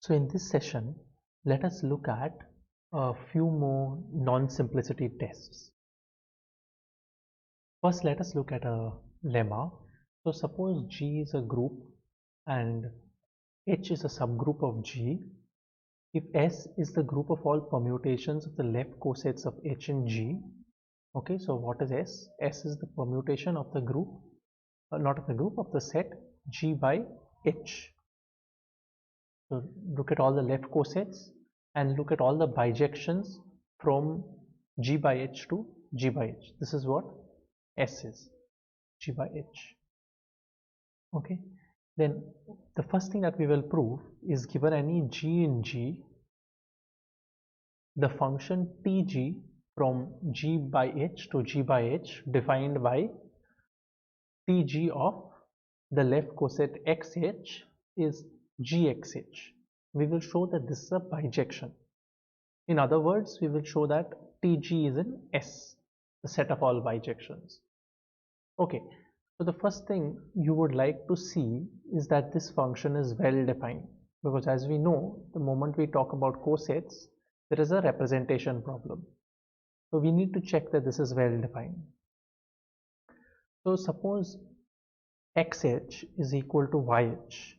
So in this session, let us look at a few more non-simplicity tests. First, let us look at a lemma. So suppose G is a group and H is a subgroup of G. If S is the group of all permutations of the left cosets of H and G, okay, so what is S? S is the permutation of the group, not of the group, of the set G by H. So look at all the left cosets and look at all the bijections from G by H to G by H. This is what S is, G by H. Okay, then the first thing that we will prove is, given any G in G, the function Tg from G by H to G by H defined by Tg of the left coset XH is GXH. We will show that this is a bijection. In other words, we will show that Tg is in S, the set of all bijections. Okay, so the first thing you would like to see is that this function is well defined, because as we know, the moment we talk about cosets, there is a representation problem. So we need to check that this is well defined. So suppose XH is equal to YH.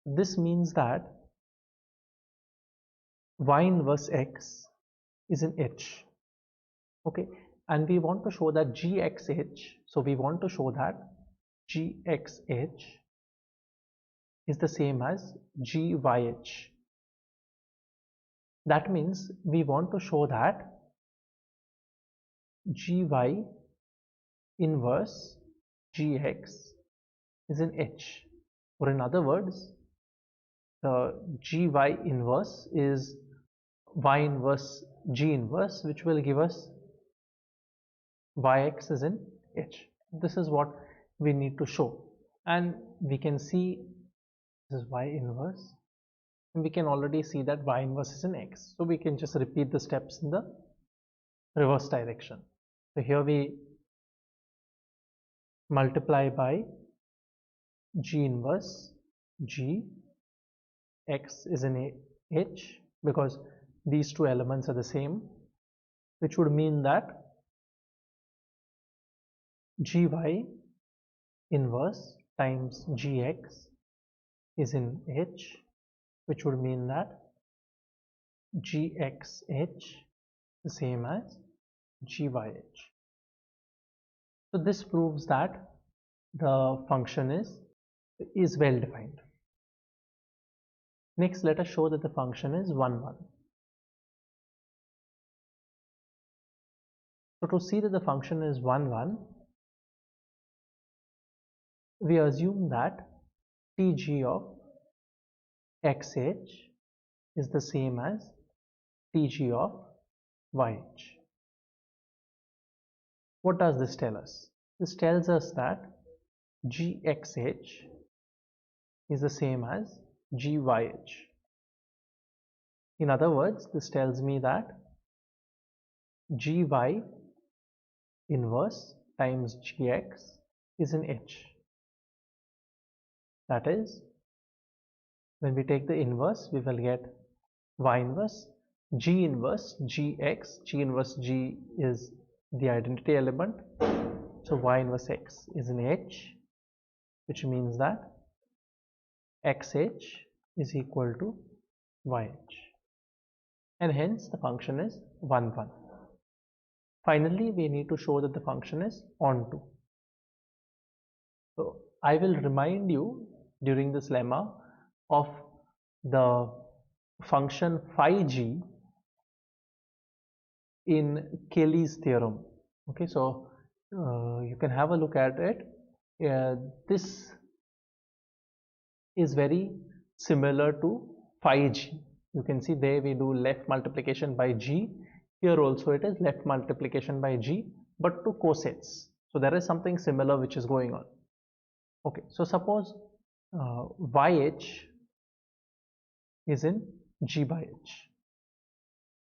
This means that Y inverse X is in H. Okay, and we want to show that GXH, so we want to show that GXH is the same as GYH. That means we want to show that GY inverse GX is in H, or in other words, the GY inverse is Y inverse G inverse, which will give us YX is in H. This is what we need to show, and we can see this is Y inverse, and we can already see that Y inverse is in X. So we can just repeat the steps in the reverse direction. So here we multiply by G inverse G, X is in H, because these two elements are the same, which would mean that GY inverse times GX is in H, which would mean that GXH the same as GYH. So this proves that the function is well defined. Next, let us show that the function is 1, 1. So to see that the function is 1, 1, we assume that Tg of XH is the same as Tg of YH. What does this tell us? This tells us that GXH is the same as GYH. In other words, this tells me that GY inverse times GX is in H. That is, when we take the inverse, we will get Y inverse, G inverse GX. G inverse G is the identity element, so Y inverse X is in H, which means that XH is equal to YH, and hence the function is 1, 1. Finally, we need to show that the function is onto. So I will remind you during this lemma of the function phi g in Cayley's theorem. Okay, so you can have a look at it. This is very similar to phi g. You can see there we do left multiplication by g. Here also it is left multiplication by g, but to cosets. So there is something similar which is going on. Okay, so suppose YH is in G by H.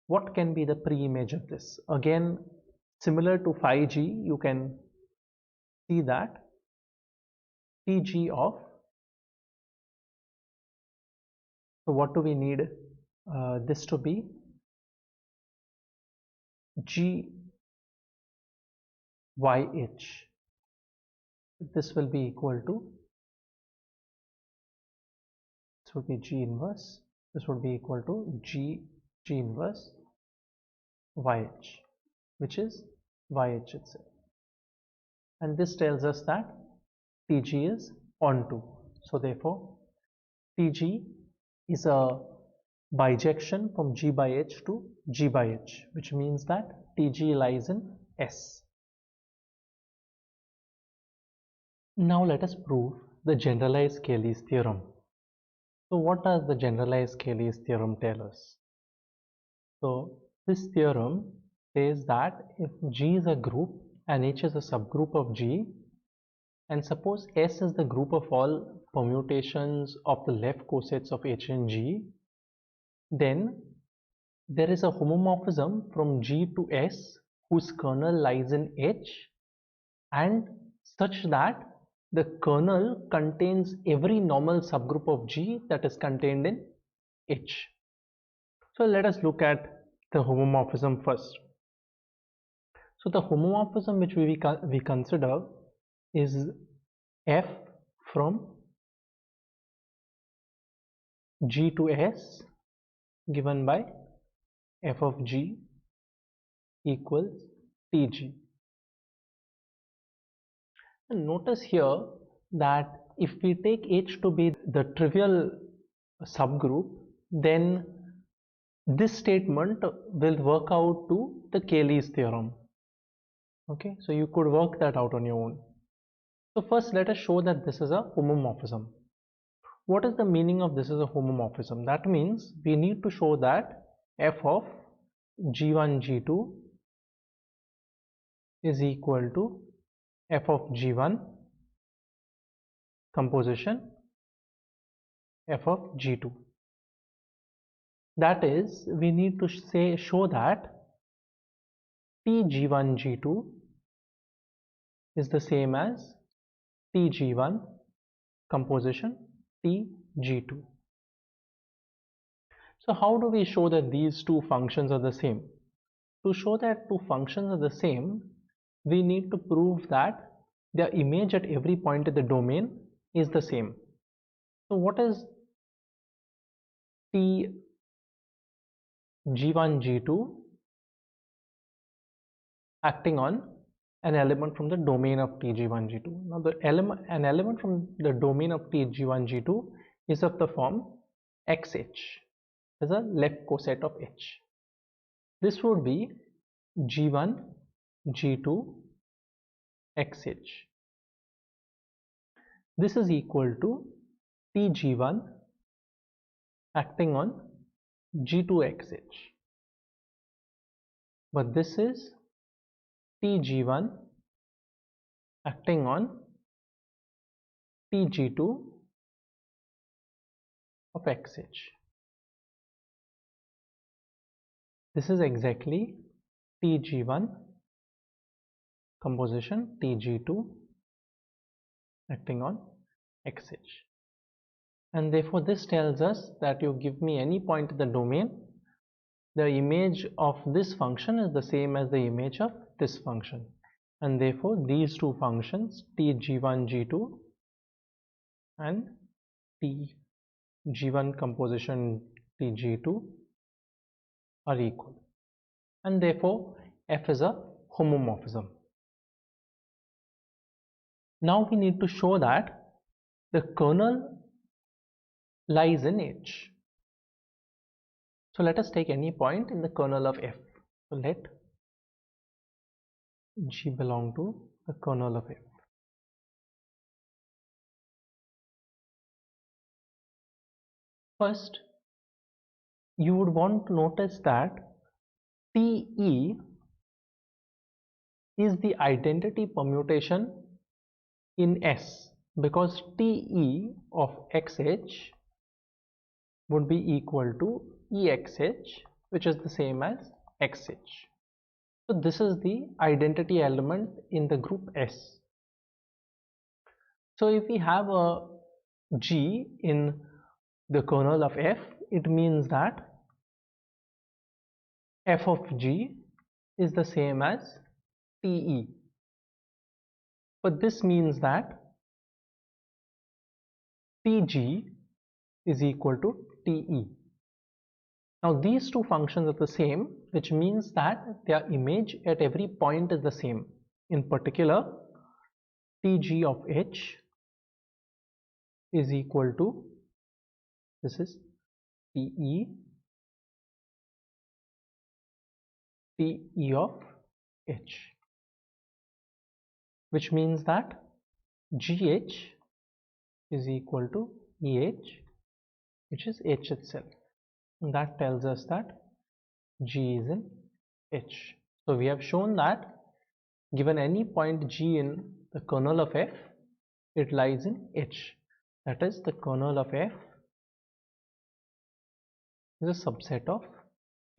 What can be the pre-image of this? Again, similar to phi g, you can see that Tg of So what do we need this to be? GYH. This will be equal to, this would be G inverse, this would be equal to G inverse YH, which is YH itself. And this tells us that TG is onto. So therefore, TG is a bijection from G by H to G by H, which means that TG lies in S. Now let us prove the generalized Cayley's theorem. So what does the generalized Cayley's theorem tell us? So this theorem says that if G is a group and H is a subgroup of G, and suppose S is the group of all permutations of the left cosets of H and G, then there is a homomorphism from G to S whose kernel lies in H, and such that the kernel contains every normal subgroup of G that is contained in H. So let us look at the homomorphism first. So the homomorphism which we consider is F from G to S given by F of G equals TG. And notice here that if we take H to be the trivial subgroup, then this statement will work out to the Cayley's theorem. Okay, so you could work that out on your own. So first let us show that this is a homomorphism. What is the meaning of this is a homomorphism? That means we need to show that F of G1 G2 is equal to F of G1 composition F of G2. That is, we need to show that Tg1 G2 is the same as Tg1 composition Tg2. So how do we show that these two functions are the same? To show that two functions are the same, we need to prove that their image at every point in the domain is the same. So what is Tg1 G2 acting on an element from the domain of Tg1 G2? Now an element from the domain of Tg1 G2 is of the form xh, is a left coset of H. This would be G1 G2 xh. This is equal to Tg1 acting on G2xh, but this is Tg1 acting on Tg2 of xh. This is exactly Tg1 composition Tg2 acting on xh. And therefore this tells us that you give me any point in the domain, the image of this function is the same as the image of this function, and therefore these two functions Tg1 G2 and Tg1 composition Tg2 are equal, and therefore F is a homomorphism. Now we need to show that the kernel lies in H. So let us take any point in the kernel of F. So let G belong to the kernel of F. First, you would want to notice that TE is the identity permutation in S, because TE of XH would be equal to EXH, which is the same as XH. So this is the identity element in the group S. So if we have a G in the kernel of F, it means that f of g is the same as TE. But this means that TG is equal to TE. Now these two functions are the same, which means that their image at every point is the same. In particular, TG of H is equal to, this is TE, TE of H, which means that GH is equal to EH, which is H itself. And that tells us that G is in H. So we have shown that given any point G in the kernel of F, it lies in H. That is, the kernel of F is a subset of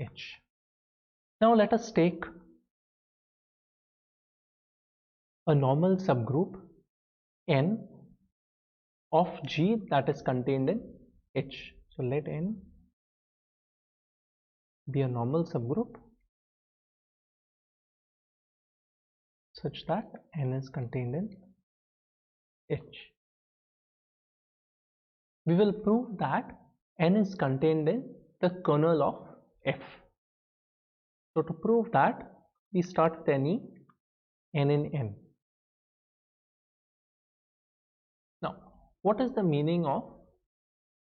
H. Now let us take a normal subgroup N of G that is contained in H. So let N be a normal subgroup such that N is contained in H. We will prove that N is contained in the kernel of F. So to prove that, we start with any N in N. Now, what is the meaning of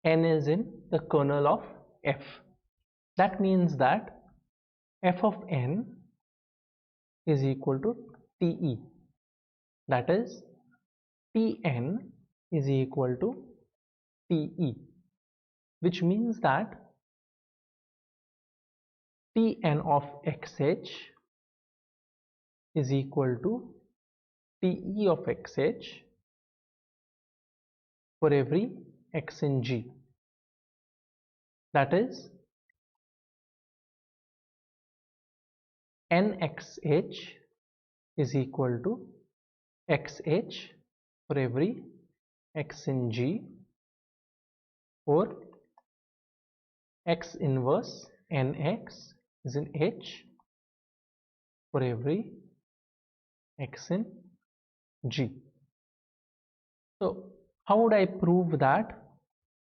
N is in the kernel of F? That means that f of N is equal to TE. That is, Tn is equal to TE, which means that Tn of XH is equal to TE of XH for every X in G. That is, NXH is equal to XH for every X in G, or X inverse NX is in H for every X in G. So how would I prove that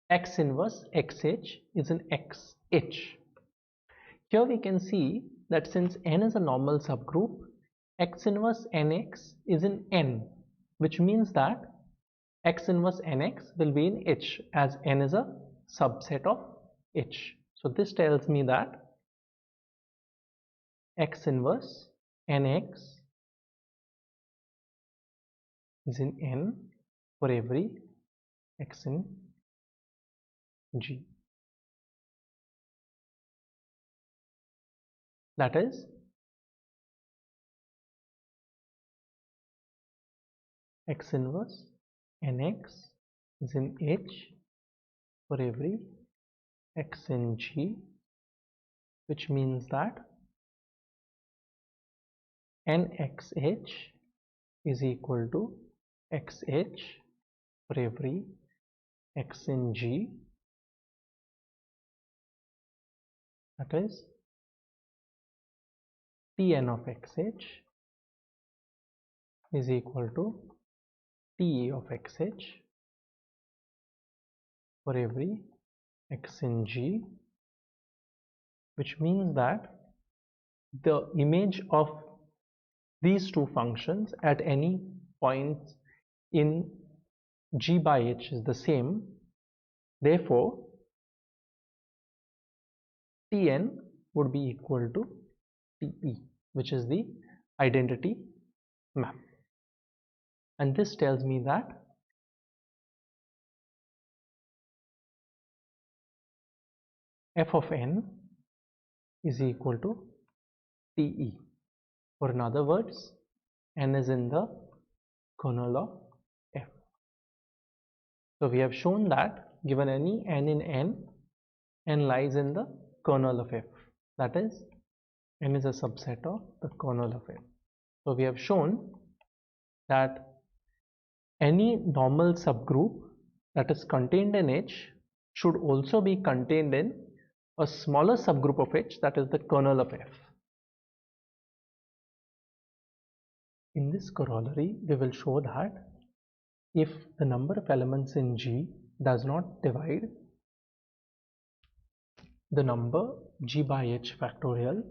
X inverse XH is in XH? Here we can see that since N is a normal subgroup, X inverse NX is in N, which means that X inverse NX will be in H, as N is a subset of H. So this tells me that X inverse NX is in N for every X in G. That is, X inverse NX is in H for every X in G, which means that NXH is equal to XH for every X in G. That is, Tn of XH is equal to TE of XH for every X in G, which means that the image of these two functions at any point in G by H is the same. Therefore, Tn would be equal to TE, which is the identity map. And this tells me that f of n is equal to TE, or in other words, n is in the kernel of F. So we have shown that given any n in N, N lies in the kernel of F. That is, N is a subset of the kernel of F. So we have shown that any normal subgroup that is contained in H should also be contained in a smaller subgroup of H, that is the kernel of F. In this corollary, we will show that if the number of elements in G does not divide the number G by H factorial,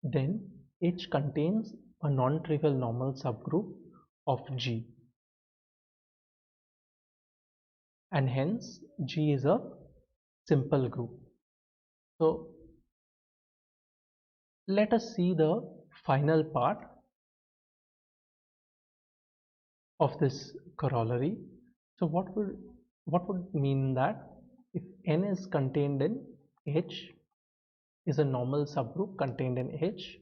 then H contains a non-trivial normal subgroup of G, and hence G is a simple group. So let us see the final part of this corollary. So what would mean that if N is contained in H, is a normal subgroup contained in H,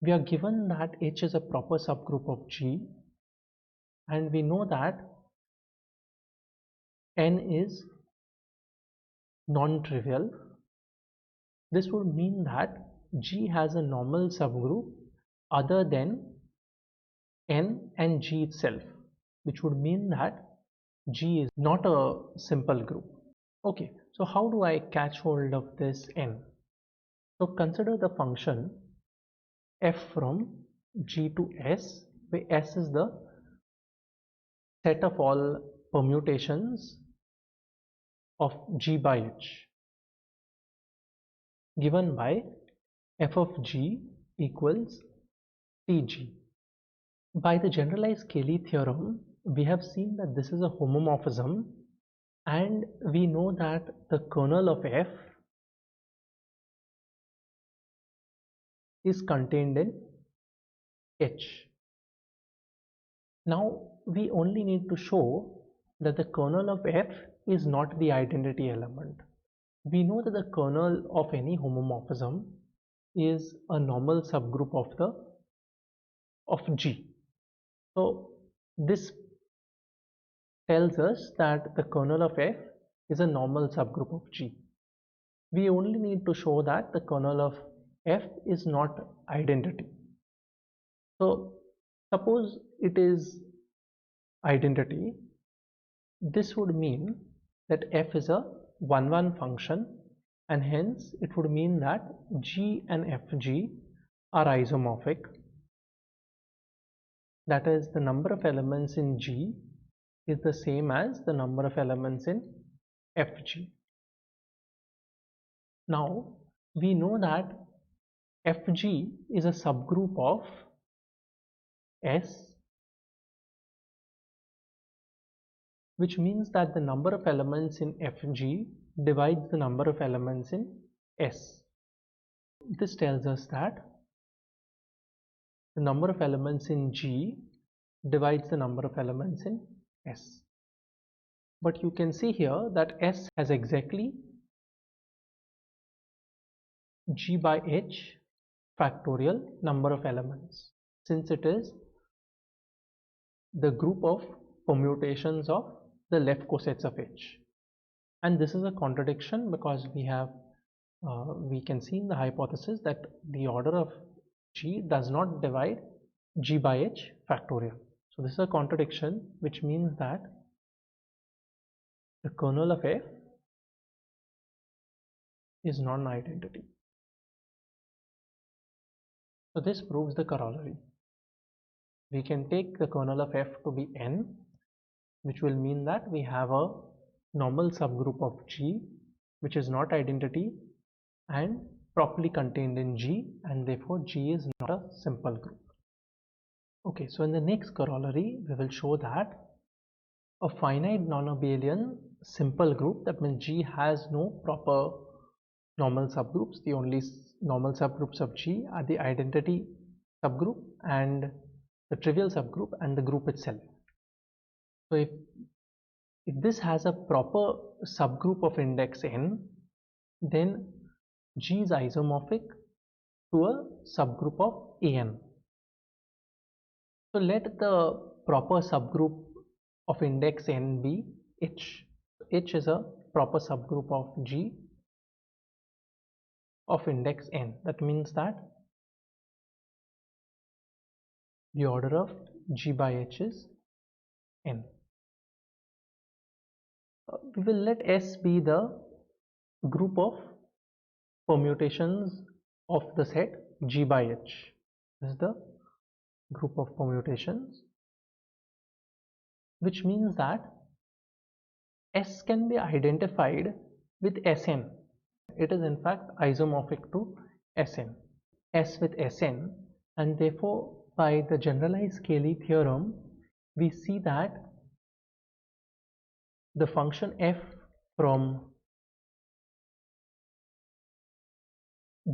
we are given that H is a proper subgroup of G, and we know that N is non-trivial. This would mean that G has a normal subgroup other than N and G itself, which would mean that G is not a simple group. Okay, so how do I catch hold of this N? So consider the function f from G to S, where S is the set of all permutations of G by H, given by f of G equals Tg. By the generalized Cayley theorem, we have seen that this is a homomorphism, and we know that the kernel of F is contained in H. Now we only need to show that the kernel of F is not the identity element. We know that the kernel of any homomorphism is a normal subgroup of G. So this tells us that the kernel of F is a normal subgroup of G. We only need to show that the kernel of F is not identity. So suppose it is identity, this would mean that F is a 1-1 function, and hence it would mean that G and Fg are isomorphic. That is, the number of elements in G is the same as the number of elements in Fg. Now we know that Fg is a subgroup of S, which means that the number of elements in Fg divides the number of elements in S. This tells us that the number of elements in G divides the number of elements in S. But you can see here that S has exactly G by H factorial number of elements, since it is the group of permutations of the left cosets of H. And this is a contradiction because we can see in the hypothesis that the order of G does not divide G by H factorial. So this is a contradiction, which means that the kernel of F is non-identity. So this proves the corollary. We can take the kernel of F to be N, which will mean that we have a normal subgroup of G which is not identity and properly contained in G, and therefore G is not a simple group. Okay, so in the next corollary we will show that a finite non-abelian simple group, that means G has no proper normal subgroups. The only normal subgroups of G are the identity subgroup and the trivial subgroup and the group itself. So if this has a proper subgroup of index n, then G is isomorphic to a subgroup of An. So let the proper subgroup of index n be H. H is a proper subgroup of G of index n. That means that the order of G by H is n. We will let S be the group of permutations of the set G by H. This is the group of permutations, which means that S can be identified with Sn. It is in fact isomorphic to Sn. S with Sn, and therefore by the generalized Cayley theorem we see that the function f from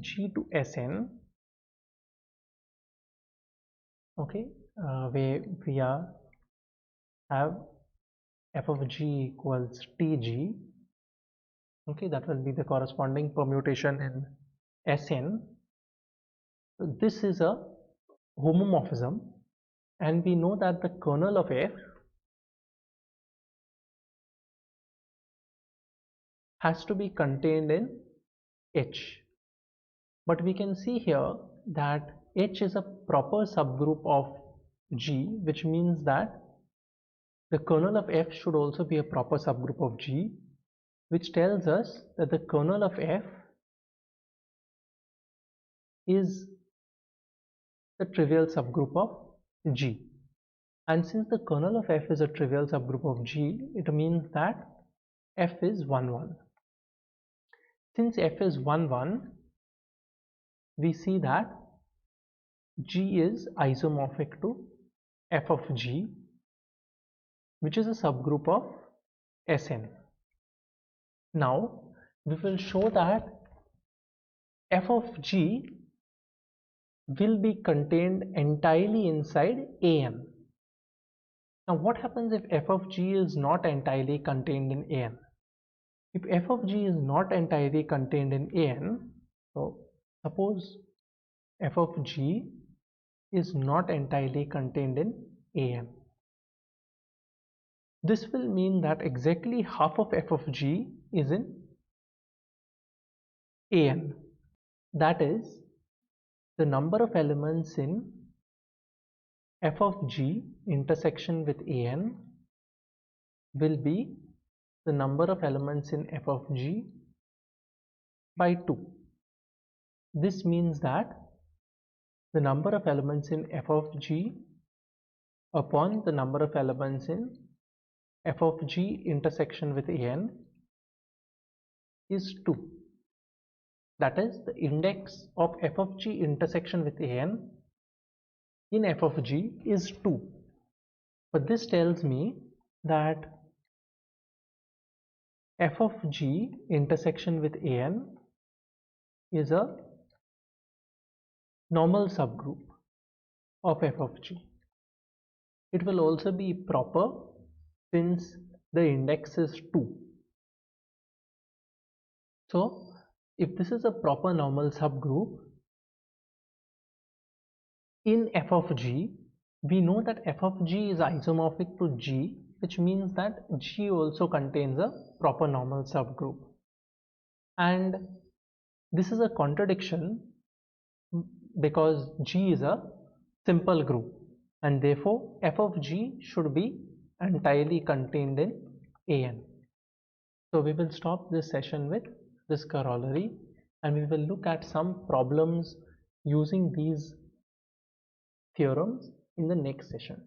G to Sn, okay, where we have f of g equals tg, okay, that will be the corresponding permutation in Sn. This is a homomorphism, and we know that the kernel of f has to be contained in H. But we can see here that H is a proper subgroup of G, which means that the kernel of F should also be a proper subgroup of G, which tells us that the kernel of F is the trivial subgroup of G. And since the kernel of F is a trivial subgroup of G, it means that F is 1, 1. Since F is 1, 1, we see that G is isomorphic to f of G, which is a subgroup of Sn. Now we will show that f of G will be contained entirely inside An. Now what happens if f of G is not entirely contained in An? If f of G is not entirely contained in An, so suppose f of G is not entirely contained in An. This will mean that exactly half of f of G is in An. That is, the number of elements in f of G intersection with An will be the number of elements in f of G by 2. This means that the number of elements in f of G upon the number of elements in f of G intersection with An is 2. That is, the index of f of G intersection with An in f of G is 2. But this tells me that f of G intersection with An is a normal subgroup of f of G. It will also be proper since the index is 2. So if this is a proper normal subgroup in f of G, we know that f of G is isomorphic to G, which means that G also contains a proper normal subgroup. And this is a contradiction because G is a simple group, and therefore f of G should be entirely contained in An. So we will stop this session with this corollary, and we will look at some problems using these theorems in the next session.